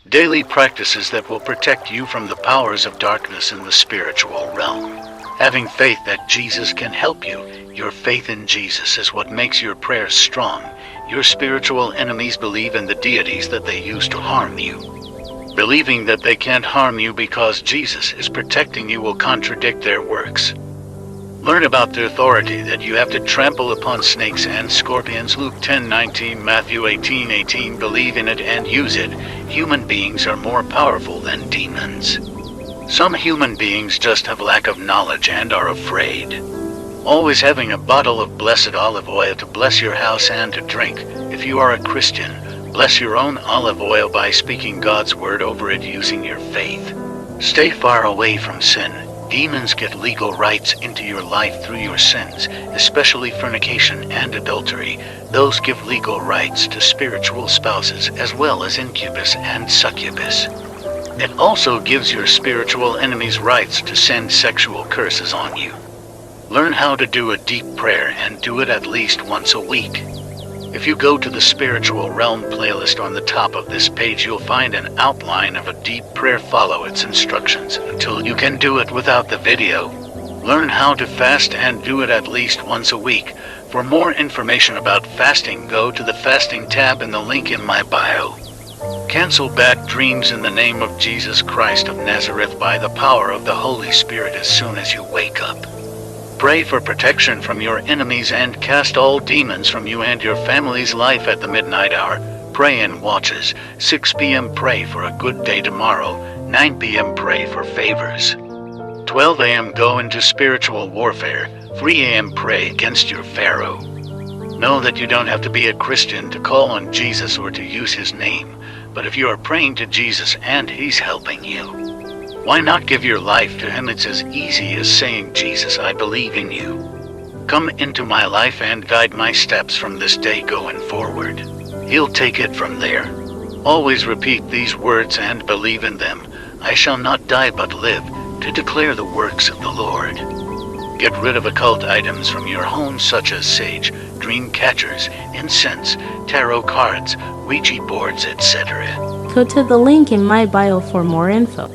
Daily practices that will protect you from the powers of darkness in the spiritual realm. Having faith that Jesus can help you. Your faith in Jesus is what makes your prayers strong. Your spiritual enemies believe in the deities that they use to harm you. Believing that they can't harm you because Jesus is protecting you will contradict their works. Learn about the authority that you have to trample upon snakes and scorpions. Luke 10:19, Matthew 18:18. Believe in it and use it. Human beings are more powerful than demons. Some human beings just have lack of knowledge and are afraid. Always having a bottle of blessed olive oil to bless your house and to drink. If you are a Christian, bless your own olive oil by speaking God's word over it using your faith. Stay far away from sin. Demons get legal rights into your life through your sins, especially fornication and adultery. Those give legal rights to spiritual spouses as well as incubus and succubus. It also gives your spiritual enemies rights to send sexual curses on you. Learn how to do a deep prayer and do it at least once a week. If you go to the Spiritual Realm playlist on the top of this page, you'll find an outline of a deep prayer. Follow its instructions until you can do it without the video. Learn how to fast and do it at least once a week. For more information about fasting, go to the fasting tab in the link in my bio. Cancel bad dreams in the name of Jesus Christ of Nazareth by the power of the Holy Spirit as soon as you wake up. Pray for protection from your enemies and cast all demons from you and your family's life at the midnight hour. Pray in watches. 6 p.m. pray for a good day tomorrow. 9 p.m. pray for favors. 12 a.m. go into spiritual warfare. 3 a.m. pray against your Pharaoh. Know that you don't have to be a Christian to call on Jesus or to use his name. But if you are praying to Jesus and he's helping you, why not give your life to him? It's as easy as saying, Jesus, I believe in you. Come into my life and guide my steps from this day going forward. He'll take it from there. Always repeat these words and believe in them. I shall not die but live to declare the works of the Lord. Get rid of occult items from your home such as sage, dream catchers, incense, tarot cards, Ouija boards, etc. Go to the link in my bio for more info.